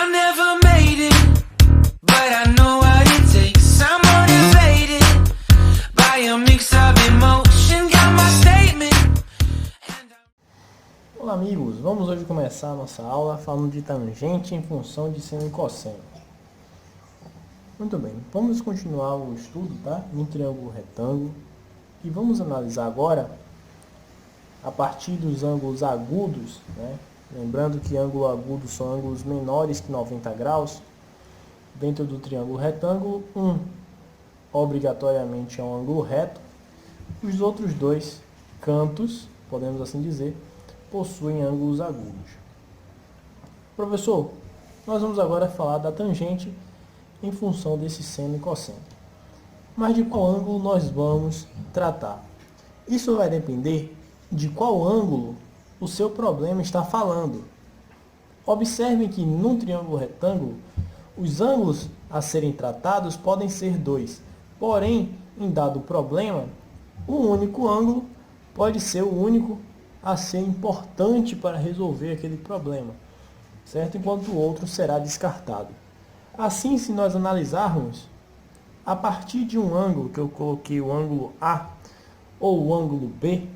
I never made it, but I know what it takes. I'm motivated by a mix of emotion. Got my statement. Olá amigos, vamos hoje começar a nossa aula falando de tangente em função de seno e cosseno. Muito bem, vamos continuar o estudo, tá? Em triângulo retângulo. E vamos analisar agora a partir dos ângulos agudos, né? Lembrando que ângulo agudo são ângulos menores que 90 graus. Dentro do triângulo retângulo, um obrigatoriamente é um ângulo reto. Os outros dois cantos, podemos assim dizer, possuem ângulos agudos. Professor, nós vamos agora falar da tangente em função desse seno e cosseno. Mas de qual ângulo nós vamos tratar? Isso vai depender de qual ângulo o seu problema está falando. Observe que num triângulo retângulo, os ângulos a serem tratados podem ser dois. Porém, em dado problema, um único ângulo pode ser o único a ser importante para resolver aquele problema, certo? Enquanto o outro será descartado. Assim, se nós analisarmos, a partir de um ângulo, que eu coloquei o ângulo A ou o ângulo B,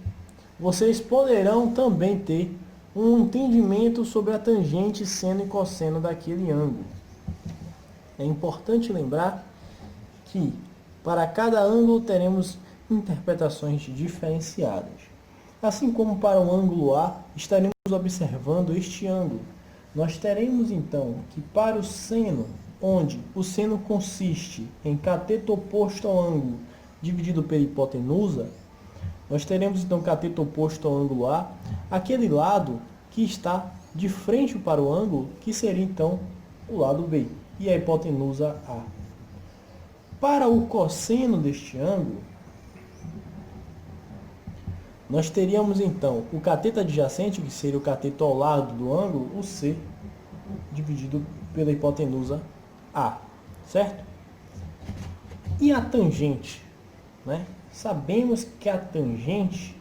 vocês poderão também ter um entendimento sobre a tangente seno e cosseno daquele ângulo. É importante lembrar que para cada ângulo teremos interpretações diferenciadas. Assim como para o ângulo A, estaremos observando este ângulo. Nós teremos então que para o seno, onde o seno consiste em cateto oposto ao ângulo dividido pela hipotenusa, nós teremos então cateto oposto ao ângulo A, aquele lado que está de frente para o ângulo, que seria então o lado B, e a hipotenusa A. Para o cosseno deste ângulo, nós teríamos então o cateto adjacente, que seria o cateto ao lado do ângulo, o C, dividido pela hipotenusa A, certo? E a tangente, né? Sabemos que a tangente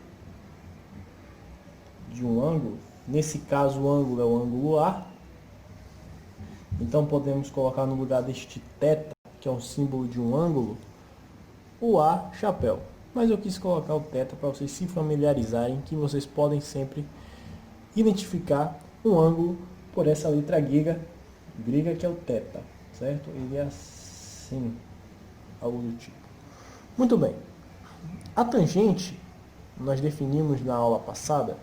de um ângulo, nesse caso o ângulo é o ângulo A, então podemos colocar no lugar deste θ, que é um símbolo de um ângulo, o A chapéu. Mas eu quis colocar o θ para vocês se familiarizarem, que vocês podem sempre identificar um ângulo por essa letra grega que é o θ, certo? Ele é assim, algo do tipo. Muito bem. A tangente, nós definimos na aula passada,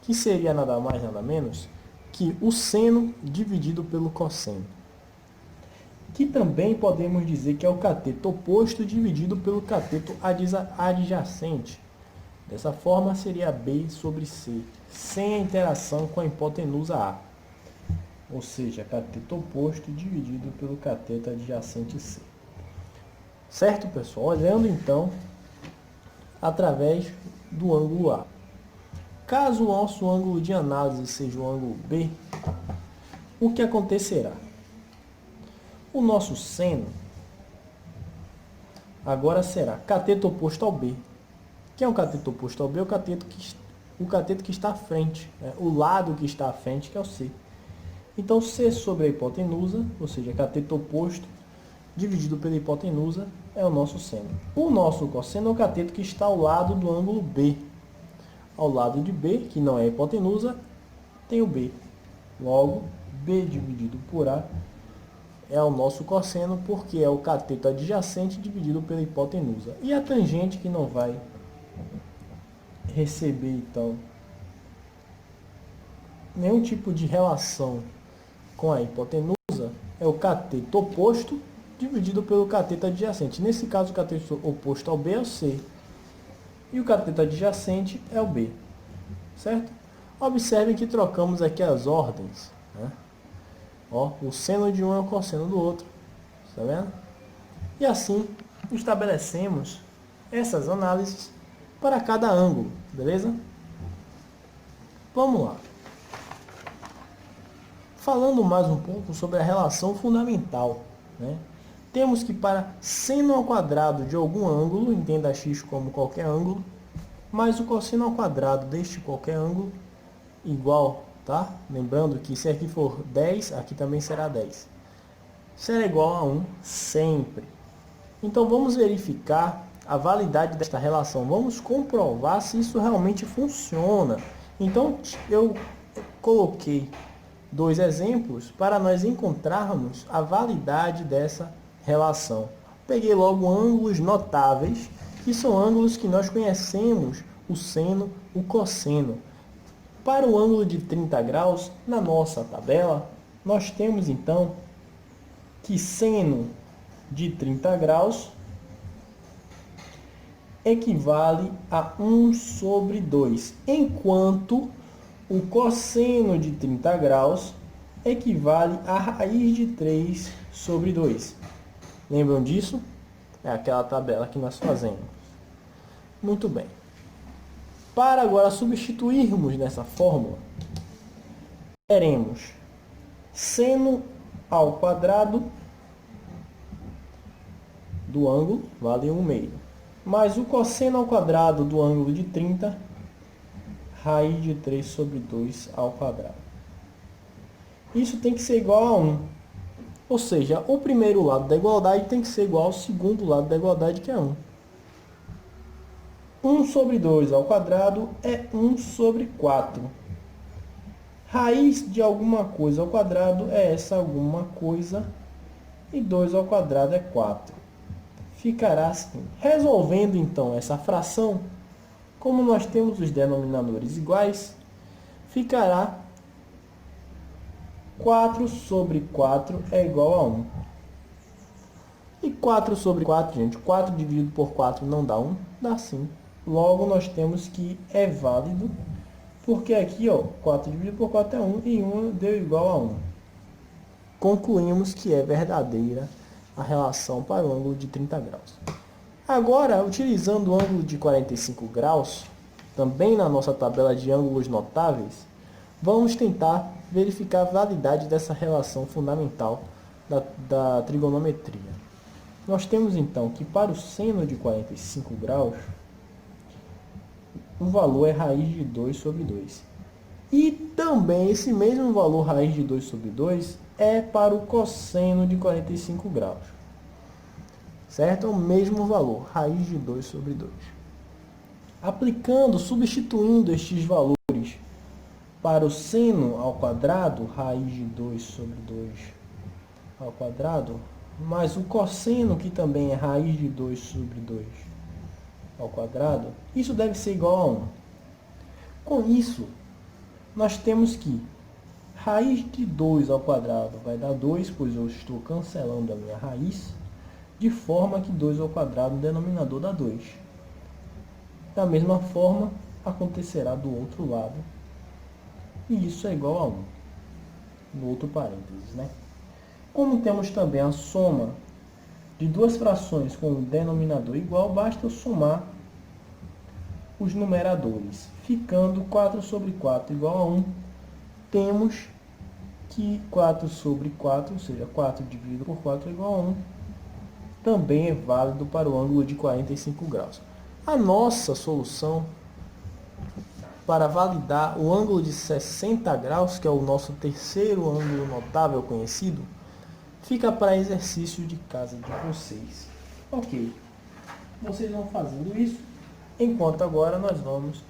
que seria nada mais nada menos que o seno dividido pelo cosseno. Que também podemos dizer que é o cateto oposto dividido pelo cateto adjacente. Dessa forma, seria B sobre C, sem a interação com a hipotenusa A. Ou seja, cateto oposto dividido pelo cateto adjacente C. Certo, pessoal? Olhando então através do ângulo A. Caso o nosso ângulo de análise seja o ângulo B, o que acontecerá? O nosso seno agora será cateto oposto ao B. Quem é o cateto oposto ao B? O cateto que está à frente, né? O lado que está à frente, que é o C. Então, C sobre a hipotenusa, ou seja, cateto oposto dividido pela hipotenusa, é o nosso seno. O nosso cosseno é o cateto que está ao lado do ângulo B. Ao lado de B, que não é a hipotenusa, tem o B. Logo, B dividido por A é o nosso cosseno, porque é o cateto adjacente dividido pela hipotenusa. E a tangente, que não vai receber, então, nenhum tipo de relação com a hipotenusa, é o cateto oposto dividido pelo cateto adjacente. Nesse caso, o cateto oposto ao B é o C. E o cateto adjacente é o B. Certo? Observem que trocamos aqui as ordens, né? Ó, o seno de um é o cosseno do outro. Está vendo? E assim, estabelecemos essas análises para cada ângulo. Beleza? Vamos lá. Falando mais um pouco sobre a relação fundamental, né? Temos que para seno ao quadrado de algum ângulo, entenda x como qualquer ângulo, mais o cosseno ao quadrado deste qualquer ângulo, igual, tá? Lembrando que se aqui for 10, aqui também será 10. Será igual a 1 sempre. Então vamos verificar a validade desta relação. Vamos comprovar se isso realmente funciona. Então eu coloquei dois exemplos para nós encontrarmos a validade dessa relação. Peguei logo ângulos notáveis, que são ângulos que nós conhecemos, o seno, o cosseno. Para o ângulo de 30 graus, na nossa tabela, nós temos então que seno de 30 graus equivale a 1 sobre 2, enquanto o cosseno de 30 graus equivale a raiz de 3 sobre 2. Lembram disso? É aquela tabela que nós fazemos. Muito bem. Para agora substituirmos nessa fórmula, teremos seno ao quadrado do ângulo, vale 1/2, mais o cosseno ao quadrado do ângulo de 30, raiz de 3 sobre 2 ao quadrado. Isso tem que ser igual a 1. Ou seja, o primeiro lado da igualdade tem que ser igual ao segundo lado da igualdade, que é 1. 1 sobre 2 ao quadrado é 1 sobre 4. Raiz de alguma coisa ao quadrado é essa alguma coisa. E 2 ao quadrado é 4. Ficará assim. Resolvendo então essa fração, como nós temos os denominadores iguais, ficará 4 sobre 4 é igual a 1. E 4 sobre 4, gente, 4 dividido por 4 não dá 1? Dá sim. Logo, nós temos que é válido, porque aqui, ó, 4 dividido por 4 é 1 e 1 deu igual a 1. Concluímos que é verdadeira a relação para o ângulo de 30 graus. Agora, utilizando o ângulo de 45 graus, também na nossa tabela de ângulos notáveis, vamos tentar verificar a validade dessa relação fundamental da trigonometria. Nós temos então que para o seno de 45 graus, o valor é raiz de 2 sobre 2. E também esse mesmo valor, raiz de 2 sobre 2, é para o cosseno de 45 graus. Certo? É o mesmo valor, raiz de 2 sobre 2. Aplicando, substituindo estes valores para o seno ao quadrado, raiz de 2 sobre 2 ao quadrado, mais o cosseno, que também é raiz de 2 sobre 2 ao quadrado, isso deve ser igual a 1. Com isso, nós temos que raiz de 2 ao quadrado vai dar 2, pois eu estou cancelando a minha raiz, de forma que 2 ao quadrado no denominador dá 2. Da mesma forma, acontecerá do outro lado, e isso é igual a 1, no outro parênteses, né? Como temos também a soma de duas frações com um denominador igual, basta eu somar os numeradores. Ficando 4 sobre 4 igual a 1, temos que 4 sobre 4, ou seja, 4 dividido por 4 é igual a 1, também é válido para o ângulo de 45 graus. A nossa solução para validar o ângulo de 60 graus, que é o nosso terceiro ângulo notável conhecido, fica para exercício de casa de vocês. Ok, vocês vão fazendo isso, enquanto agora nós vamos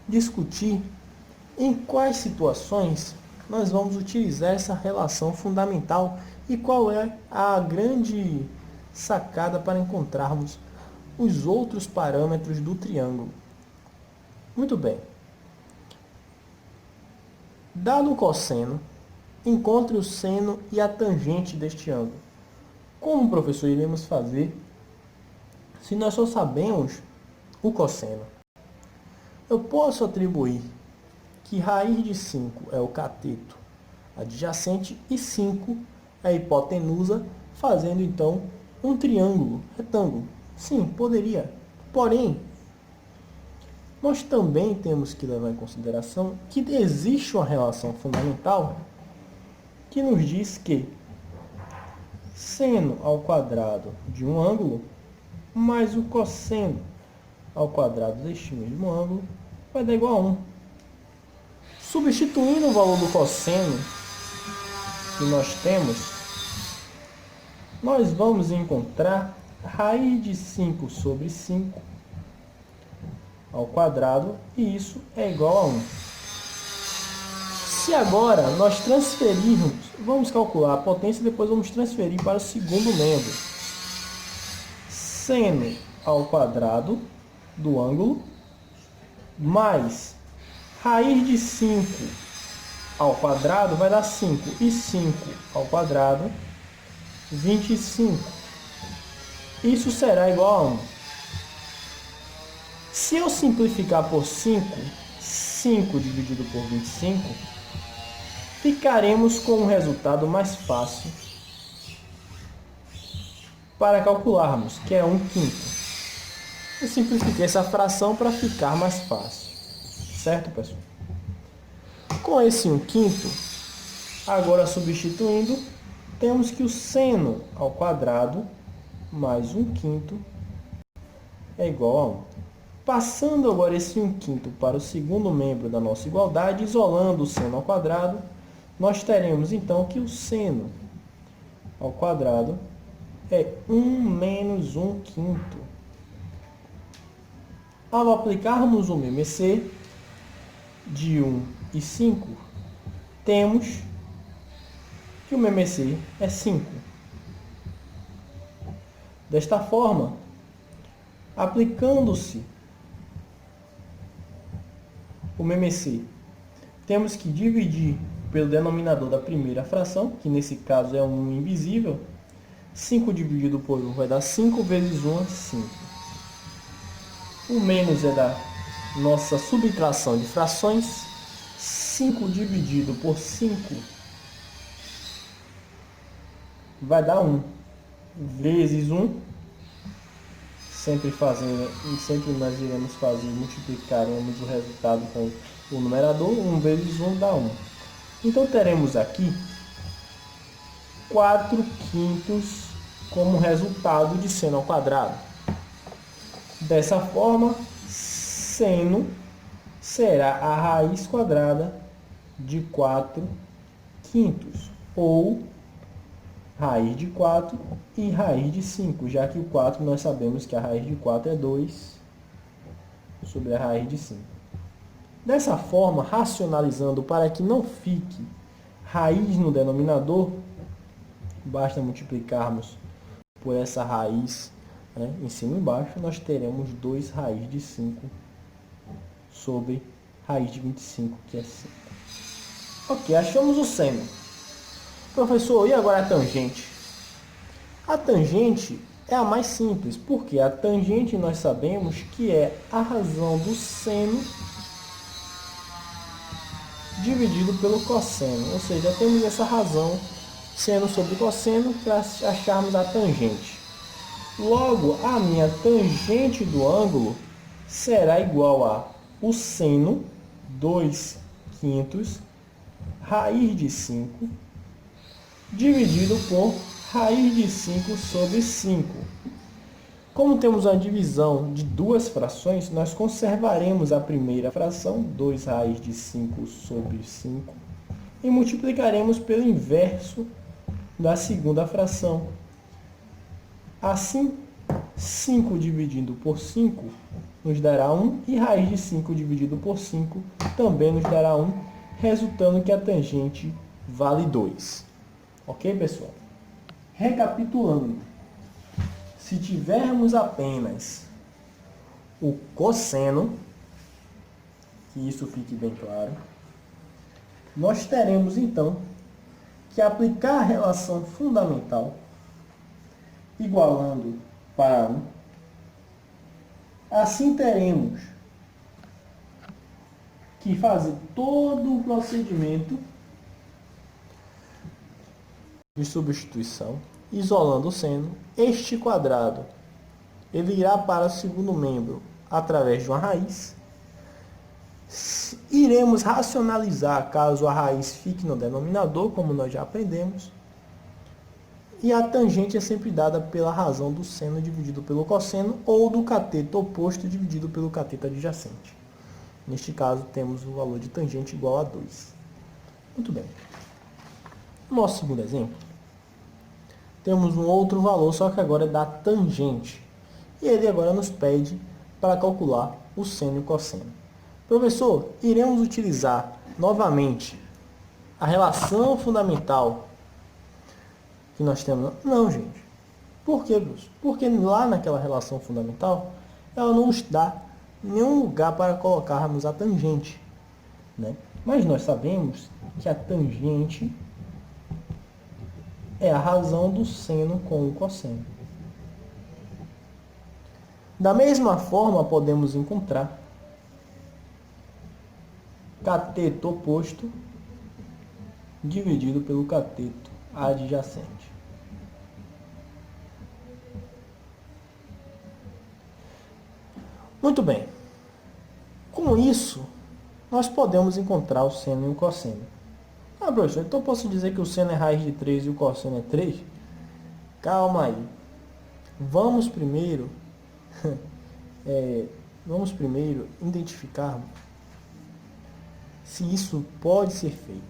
discutir em quais situações nós vamos utilizar essa relação fundamental e qual é a grande sacada para encontrarmos os outros parâmetros do triângulo. Muito bem. Dado o cosseno, encontre o seno e a tangente deste ângulo. Como, professor, iremos fazer se nós só sabemos o cosseno? Eu posso atribuir que raiz de 5 é o cateto adjacente e 5 é a hipotenusa, fazendo então um triângulo retângulo. Sim, poderia. Porém, nós também temos que levar em consideração que existe uma relação fundamental que nos diz que seno ao quadrado de um ângulo mais o cosseno ao quadrado deste mesmo ângulo vai dar igual a 1. Substituindo o valor do cosseno que nós temos, nós vamos encontrar raiz de 5 sobre 5 ao quadrado, e isso é igual a 1. Se agora nós transferirmos, vamos calcular a potência e depois vamos transferir para o segundo membro. Seno ao quadrado do ângulo mais raiz de 5 ao quadrado vai dar 5, e 5 ao quadrado, 25. Isso será igual a 1. Se eu simplificar por 5, 5 dividido por 25, ficaremos com um resultado mais fácil para calcularmos, que é 1/5. Eu simplifiquei essa fração para ficar mais fácil. Certo, pessoal? Com esse 1/5, agora substituindo, temos que o seno ao quadrado mais 1/5 é igual a 1. Passando agora esse 1/5 para o segundo membro da nossa igualdade, isolando o seno ao quadrado, nós teremos então que o seno ao quadrado é 1 menos 1/5. Ao aplicarmos o MMC de 1 e 5, temos que o MMC é 5. Desta forma, aplicando-se o MMC, temos que dividir pelo denominador da primeira fração, que nesse caso é um invisível. 5 dividido por 1 vai dar 5 vezes 1 é 5. O menos é da nossa subtração de frações. 5 dividido por 5 vai dar 1 vezes 1. Sempre nós iremos fazer, multiplicaremos o resultado com o numerador. 1 vezes 1 dá 1. Então teremos aqui 4/5 como resultado de seno ao quadrado. Dessa forma, seno será a raiz quadrada de 4/5, ou raiz de 4 e raiz de 5, já que o 4 nós sabemos que a raiz de 4 é 2 sobre a raiz de 5. Dessa forma, racionalizando para que não fique raiz no denominador, basta multiplicarmos por essa raiz, em cima e embaixo, nós teremos 2 raiz de 5 sobre raiz de 25, que é 5. Ok, achamos o seno. Professor, e agora a tangente? A tangente é a mais simples, porque a tangente nós sabemos que é a razão do seno dividido pelo cosseno. Ou seja, temos essa razão, seno sobre cosseno, para acharmos a tangente. Logo, a minha tangente do ângulo será igual a o seno, 2/5, raiz de 5, dividido por raiz de 5 sobre 5. Como temos uma divisão de duas frações, nós conservaremos a primeira fração, 2 raiz de 5 sobre 5, e multiplicaremos pelo inverso da segunda fração. Assim, 5 dividido por 5 nos dará 1, e raiz de 5 dividido por 5 também nos dará 1, resultando que a tangente vale 2. Ok, pessoal? Recapitulando, se tivermos apenas o cosseno, que isso fique bem claro, nós teremos então que aplicar a relação fundamental igualando para 1. Assim teremos que fazer todo o procedimento de substituição, isolando o seno. Este quadrado ele irá para o segundo membro através de uma raiz. Iremos racionalizar caso a raiz fique no denominador, como nós já aprendemos. E a tangente é sempre dada pela razão do seno dividido pelo cosseno, ou do cateto oposto dividido pelo cateto adjacente. Neste caso, temos o valor de tangente igual a 2. Muito bem. No nosso segundo exemplo, temos um outro valor, só que agora é da tangente. E ele agora nos pede para calcular o seno e o cosseno. Professor, iremos utilizar novamente a relação fundamental que nós temos? Não, gente. Por quê, professor? Porque lá naquela relação fundamental, ela não nos dá nenhum lugar para colocarmos a tangente, né? Mas nós sabemos que a tangente é a razão do seno com o cosseno. Da mesma forma, podemos encontrar cateto oposto dividido pelo cateto adjacente. Muito bem. Com isso, nós podemos encontrar o seno e o cosseno. Ah, professor, então eu posso dizer que o seno é raiz de 3 e o cosseno é 3? Calma aí. Vamos primeiro identificar se isso pode ser feito.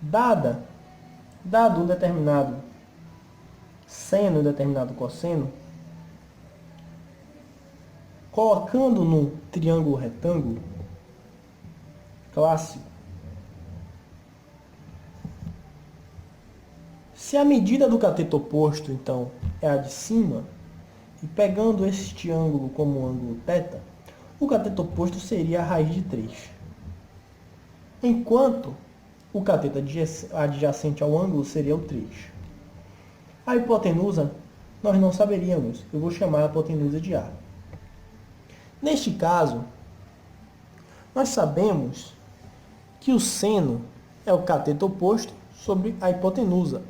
Dado um determinado seno e um determinado cosseno, colocando no triângulo retângulo clássico, se a medida do cateto oposto, então, é a de cima, e pegando este ângulo como ângulo θ, o cateto oposto seria a raiz de 3. Enquanto o cateto adjacente ao ângulo seria o 3. A hipotenusa nós não saberíamos. Eu vou chamar a hipotenusa de A. Neste caso, nós sabemos que o seno é o cateto oposto sobre a hipotenusa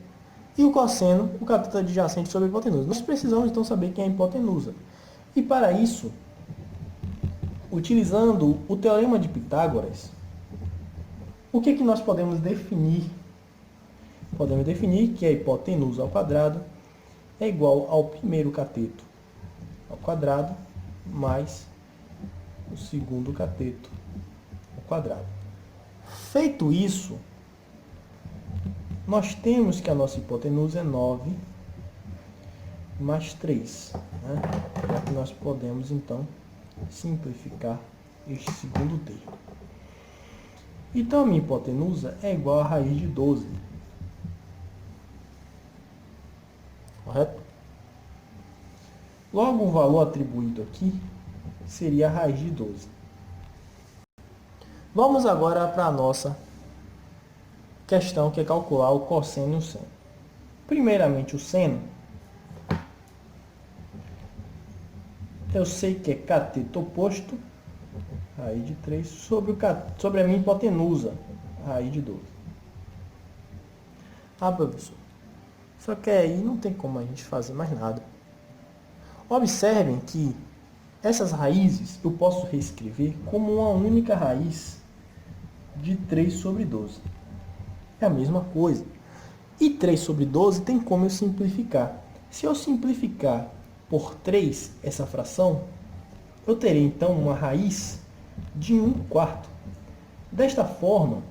e o cosseno, o cateto adjacente sobre a hipotenusa. Nós precisamos então saber quem é a hipotenusa. E para isso, utilizando o teorema de Pitágoras, o que nós podemos definir? Podemos definir que a hipotenusa ao quadrado é igual ao primeiro cateto ao quadrado mais o segundo cateto ao quadrado. Feito isso, nós temos que a nossa hipotenusa é 9 mais 3. Né? Já que nós podemos, então, simplificar este segundo termo. Então, a minha hipotenusa é igual a raiz de 12. Correto? Logo, o valor atribuído aqui seria a raiz de 12. Vamos agora para a nossa questão, que é calcular o cosseno e o seno. Primeiramente, o seno. Eu sei que é cateto oposto, raiz de 3, sobre a minha hipotenusa, raiz de 12. Ah, professor, só que aí não tem como a gente fazer mais nada. Observem que essas raízes eu posso reescrever como uma única raiz de 3 sobre 12. É a mesma coisa. E 3 sobre 12 tem como eu simplificar. Se eu simplificar por 3 essa fração, eu terei então uma raiz de 1/4. Desta forma,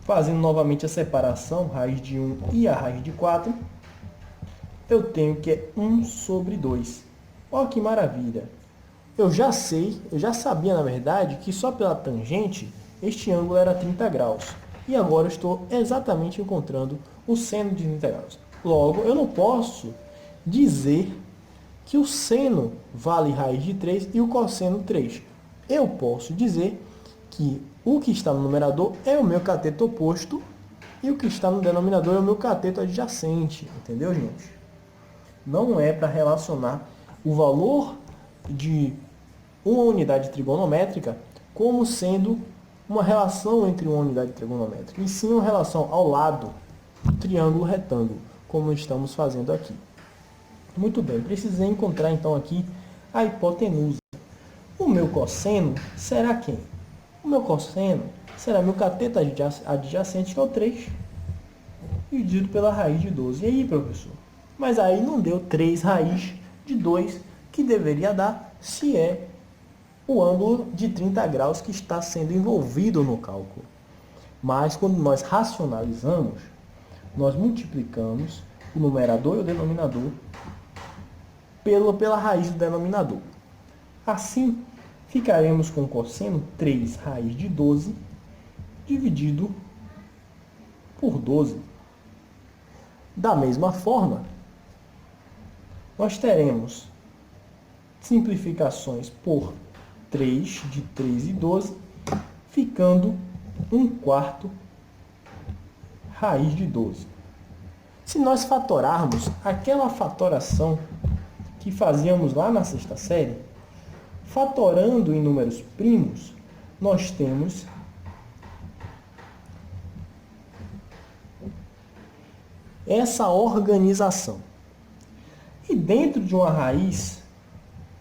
fazendo novamente a separação, raiz de 1 e a raiz de 4, eu tenho que é 1 sobre 2. Olha que maravilha! Eu já sabia na verdade que só pela tangente este ângulo era 30 graus. E agora eu estou exatamente encontrando o seno de 30 graus. Logo, eu não posso dizer que o seno vale raiz de 3 e o cosseno 3. Eu posso dizer que o que está no numerador é o meu cateto oposto e o que está no denominador é o meu cateto adjacente. Entendeu, gente? Não é para relacionar o valor de uma unidade trigonométrica como sendo uma relação entre uma unidade trigonométrica, e sim uma relação ao lado do triângulo retângulo, como estamos fazendo aqui. Muito bem, precisei encontrar então aqui a hipotenusa. O meu cosseno será quem? O meu cosseno será meu cateto adjacente, que é o 3, dividido pela raiz de 12. E aí, professor? Mas aí não deu 3 raiz de 2, que deveria dar se é o ângulo de 30 graus que está sendo envolvido no cálculo. Mas quando nós racionalizamos, nós multiplicamos o numerador e o denominador pela raiz do denominador. Assim, ficaremos com cosseno 3 raiz de 12 dividido por 12. Da mesma forma, nós teremos simplificações por 3 de 3 e 12, ficando 1/4 raiz de 12. Se nós fatorarmos aquela fatoração que fazíamos lá na sexta série, fatorando em números primos, nós temos essa organização. E dentro de uma raiz,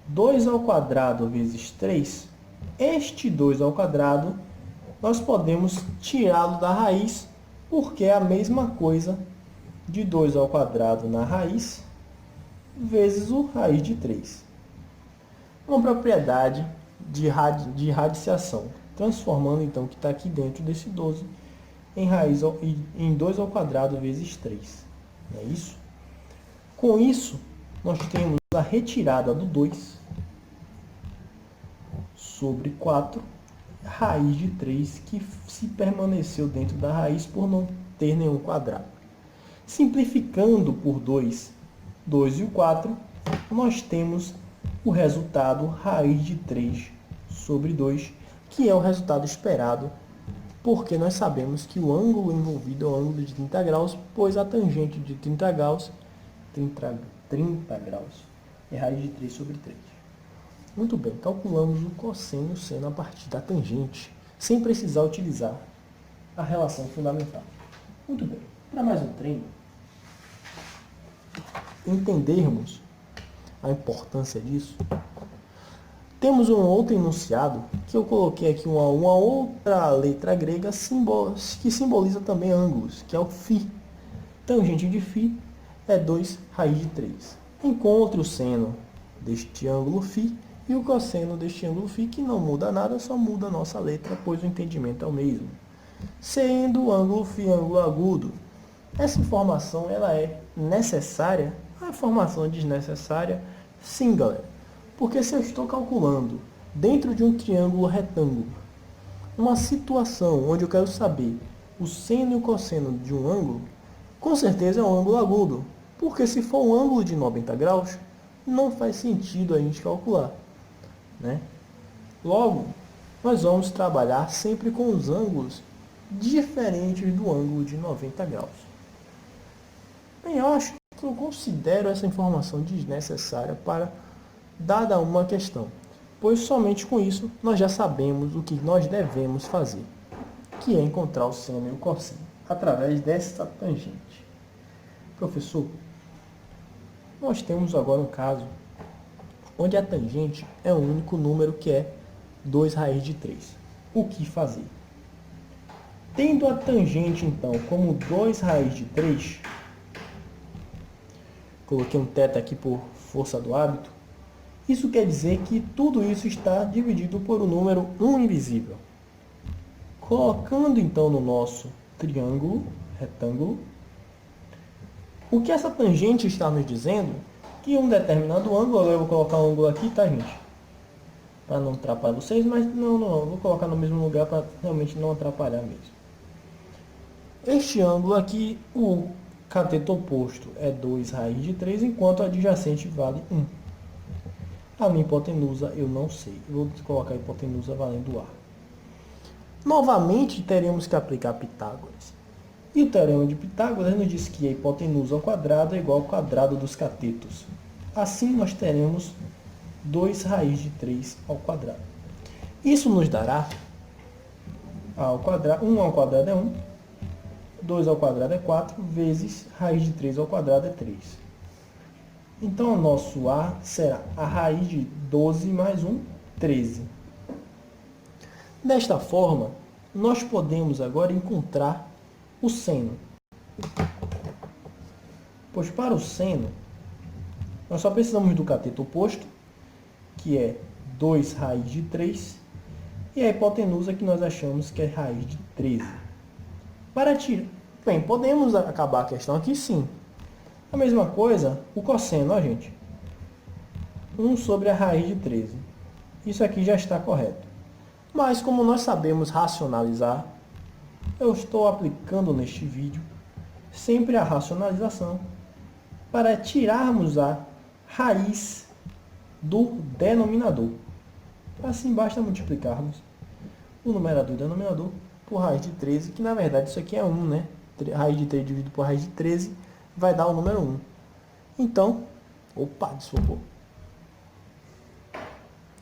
2 ao quadrado vezes 3, este 2 ao quadrado, nós podemos tirá-lo da raiz, porque é a mesma coisa de 2 ao quadrado na raiz, vezes o raiz de 3. Uma propriedade de radiciação, transformando então o que está aqui dentro desse 12 em 2 ao quadrado vezes 3. Não é isso? Com isso, nós temos a retirada do 2 sobre 4, raiz de 3, que se permaneceu dentro da raiz por não ter nenhum quadrado. Simplificando por 2 e o 4, nós temos o resultado raiz de 3 sobre 2, que é o resultado esperado, porque nós sabemos que o ângulo envolvido é o ângulo de 30 graus, pois a tangente de 30 graus é raiz de 3 sobre 3. Muito bem, calculamos o cosseno e o seno a partir da tangente, sem precisar utilizar a relação fundamental. Muito bem, para mais um treino, entendermos a importância disso, temos um outro enunciado que eu coloquei aqui uma outra letra grega que simboliza também ângulos, que é o φ. Tangente de φ é 2 raiz de 3. Encontre o seno deste ângulo φ e o cosseno deste ângulo φ, que não muda nada, só muda a nossa letra, pois o entendimento é o mesmo. Sendo o ângulo φ ângulo agudo, essa informação ela é necessária? A informação é desnecessária? Sim, galera. Porque se eu estou calculando dentro de um triângulo retângulo uma situação onde eu quero saber o seno e o cosseno de um ângulo, com certeza é um ângulo agudo. Porque se for um ângulo de 90 graus, não faz sentido a gente calcular, né? Logo, nós vamos trabalhar sempre com os ângulos diferentes do ângulo de 90 graus. Bem, eu acho que eu considero essa informação desnecessária para dada uma questão, pois somente com isso nós já sabemos o que nós devemos fazer, que é encontrar o seno e o cosseno através dessa tangente. Professor, nós temos agora um caso onde a tangente é o único número que é 2 raiz de 3. O que fazer? Tendo a tangente, então, como 2 raiz de 3, coloquei um θ aqui por força do hábito, isso quer dizer que tudo isso está dividido por um número 1 invisível. Colocando, então, no nosso triângulo, retângulo, o que essa tangente está nos dizendo? Que um determinado ângulo, eu vou colocar um ângulo aqui, tá, gente? Para não atrapalhar vocês, mas não, vou colocar no mesmo lugar para realmente não atrapalhar mesmo. Este ângulo aqui, o cateto oposto é 2 raiz de 3, enquanto a adjacente vale 1. A minha hipotenusa eu não sei. Eu vou colocar a hipotenusa valendo A. Novamente, teremos que aplicar Pitágoras. E o teorema de Pitágoras nos diz que a hipotenusa ao quadrado é igual ao quadrado dos catetos. Assim, nós teremos 2 raiz de 3 ao quadrado. Isso nos dará A ao quadrado, 1 ao quadrado é 1, 2 ao quadrado é 4, vezes raiz de 3 ao quadrado é 3. Então, o nosso A será a raiz de 12 mais 1, 13. Desta forma, nós podemos agora encontrar o seno. Pois para o seno, nós só precisamos do cateto oposto, que é 2 raiz de 3. E a hipotenusa que nós achamos que é raiz de 13. Para tirar... Bem, podemos acabar a questão aqui sim. A mesma coisa, o cosseno, ó gente. 1 sobre a raiz de 13. Isso aqui já está correto. Mas como nós sabemos racionalizar, eu estou aplicando neste vídeo sempre a racionalização para tirarmos a raiz do denominador. Assim basta multiplicarmos o numerador e o denominador por raiz de 13, que na verdade isso aqui é 1, né? Raiz de 3 dividido por raiz de 13 vai dar o número 1. Então, opa, desfocou.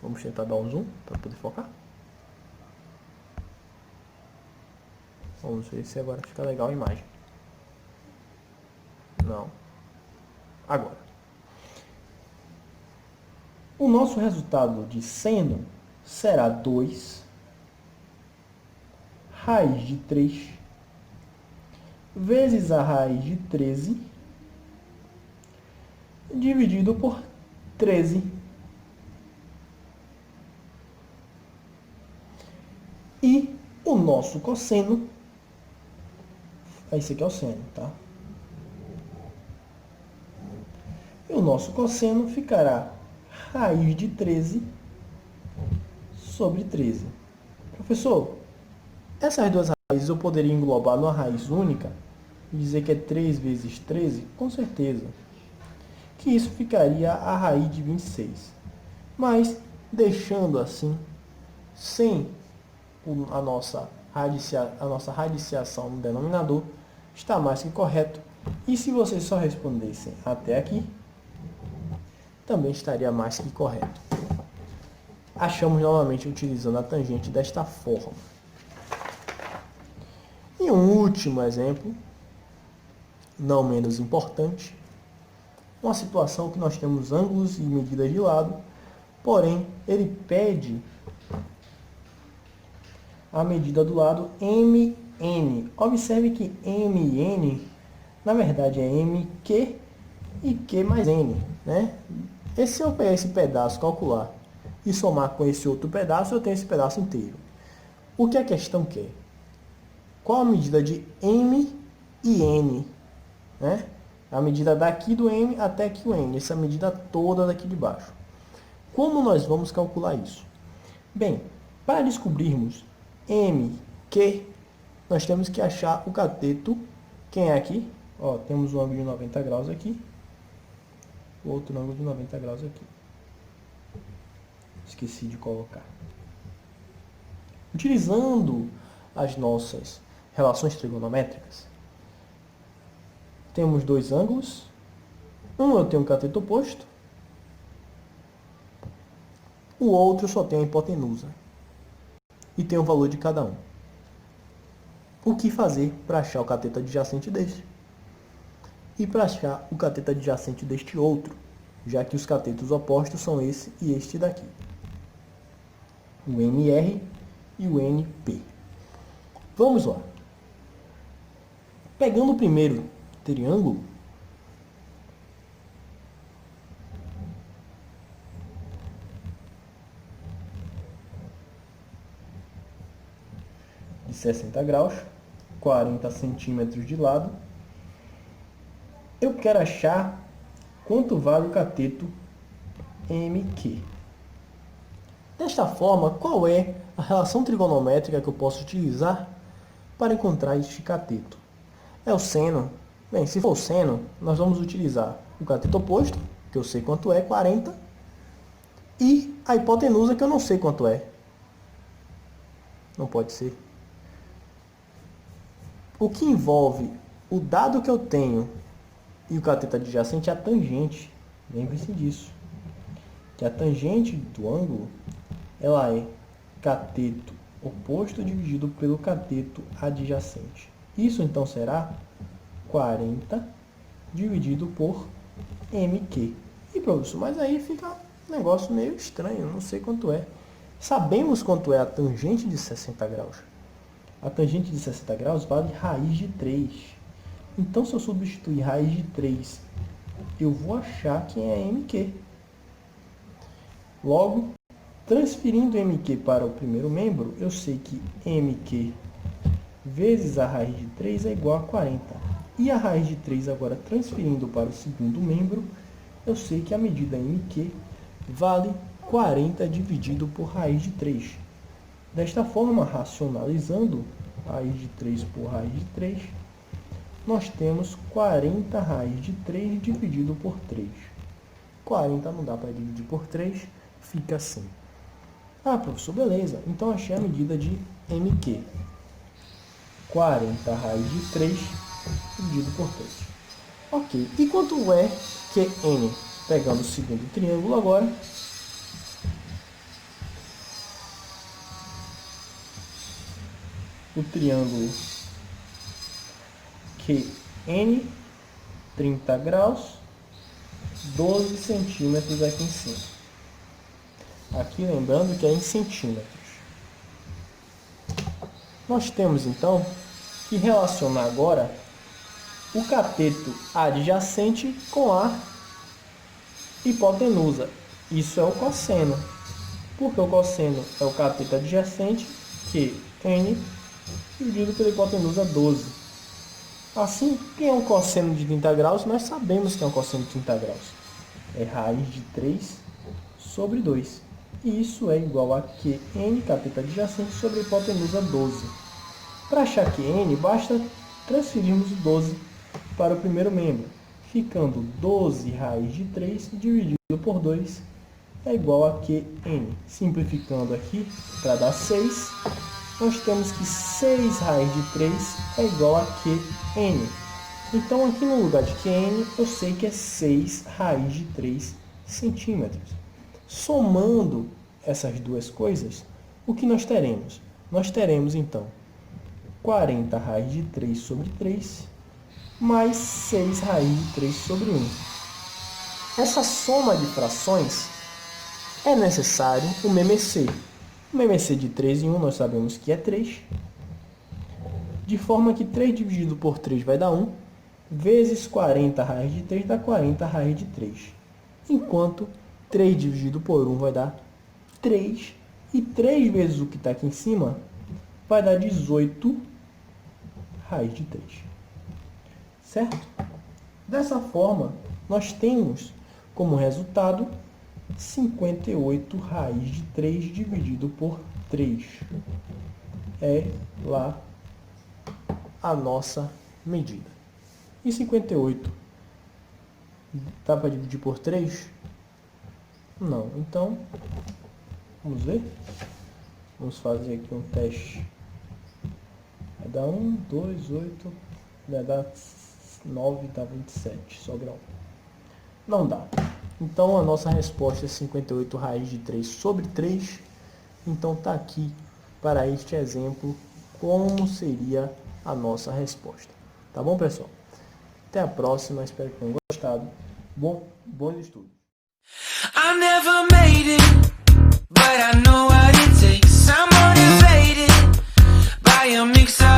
Vamos tentar dar um zoom para poder focar. Vamos ver se agora fica legal a imagem. Não. Agora. O nosso resultado de seno será 2 raiz de 3 vezes a raiz de 13 dividido por 13. E o nosso cosseno, esse aqui é o seno, tá? E o nosso cosseno ficará raiz de 13 sobre 13. Professor, essas duas raízes eu poderia englobar numa raiz única e dizer que é 3 vezes 13? Com certeza. Que isso ficaria a raiz de 26. Mas, deixando assim, sem a nossa radiciação no denominador, está mais que correto. E se vocês só respondessem até aqui, também estaria mais que correto. Achamos novamente utilizando a tangente desta forma. E um último exemplo, não menos importante, uma situação que nós temos ângulos e medidas de lado, porém ele pede a medida do lado MN. Observe que MN, na verdade, é MQ e Q mais N, né? Se eu pegar esse pedaço, calcular e somar com esse outro pedaço, eu tenho esse pedaço inteiro. O que a questão quer? Qual a medida de M e N? Né? A medida daqui do M até aqui o N, essa medida toda daqui de baixo. Como nós vamos calcular isso? Bem, para descobrirmos MQ, nós temos que achar o cateto. Quem é aqui? Ó, temos um ângulo de 90 graus aqui. Outro ângulo de 90 graus aqui. Esqueci de colocar. Utilizando as nossas relações trigonométricas, temos dois ângulos. Um eu tenho um cateto oposto. O outro só tem a hipotenusa. E tem o valor de cada um. O que fazer para achar o cateto adjacente deste? E para achar o cateto adjacente deste outro, já que os catetos opostos são esse e este daqui. O MR e o NP. Vamos lá. Pegando o primeiro triângulo, de 60 graus, 40 centímetros de lado, eu quero achar quanto vale o cateto MQ. Desta forma, qual é a relação trigonométrica que eu posso utilizar para encontrar este cateto? É o seno. Bem, se for o seno, nós vamos utilizar o cateto oposto, que eu sei quanto é, 40, e a hipotenusa, que eu não sei quanto é. Não pode ser. O que envolve o dado que eu tenho e o cateto adjacente é a tangente. Lembre-se disso. Que a tangente do ângulo, ela é cateto oposto dividido pelo cateto adjacente. Isso então será 40 dividido por MQ. E professor, mas aí fica um negócio meio estranho, não sei quanto é. Sabemos quanto é a tangente de 60 graus. A tangente de 60 graus vale raiz de 3. Então, se eu substituir raiz de 3, eu vou achar quem é MQ. Logo, Transferindo mq para o primeiro membro, eu sei que mq vezes a raiz de 3 é igual a 40. E a raiz de 3 agora transferindo para o segundo membro, eu sei que a medida mq vale 40 dividido por raiz de 3. Desta forma, racionalizando raiz de 3 por raiz de 3, nós temos 40 raiz de 3 dividido por 3. 40 não dá para dividir por 3, fica assim. Ah, professor, beleza. Então achei a medida de mq. 40 raiz de 3 dividido por 3. Ok. E quanto é Qn? Pegando o segundo triângulo agora. O triângulo QN, 30 graus, 12 centímetros aqui em cima. Aqui lembrando que é em centímetros. Nós temos então que relacionar agora o cateto adjacente com a hipotenusa. Isso é o cosseno. Porque o cosseno é o cateto adjacente, QN, dividido pela hipotenusa 12. Assim, que é um cosseno de 30 graus? Nós sabemos que é um cosseno de 30 graus. É raiz de 3 sobre 2. E isso é igual a QN, cateto adjacente, sobre a hipotenusa 12. Para achar QN, basta transferirmos o 12 para o primeiro membro, ficando 12 raiz de 3 dividido por 2 é igual a QN. Simplificando aqui, para dar 6, nós temos que 6 raiz de 3 é igual a QN. Então, aqui no lugar de QN, eu sei que é 6 raiz de 3 centímetros. Somando essas duas coisas, o que nós teremos? Nós teremos, então, 40 raiz de 3 sobre 3, mais 6 raiz de 3 sobre 1. Essa soma de frações é necessário o MMC. O MMC de 3 em 1 nós sabemos que é 3, de forma que 3 dividido por 3 vai dar 1, vezes 40 raiz de 3 dá 40 raiz de 3. Enquanto 3 dividido por 1 vai dar 3, e 3 vezes o que está aqui em cima vai dar 18 raiz de 3. Certo? Dessa forma, nós temos como resultado 58 raiz de 3 dividido por 3. É lá a nossa medida. E 58 dá para dividir por 3? Não. Então, vamos ver. Vamos fazer aqui um teste. Vai dar 1, 2, 8, vai dar 9, dá 27, sobra 1. Não dá. Então, a nossa resposta é 58 raiz de 3 sobre 3. Então, está aqui, para este exemplo, como seria a nossa resposta. Tá bom, pessoal? Até a próxima. Espero que tenham gostado. Bom estudo. I never made it, but I know what it takes. I'm motivated by a mix of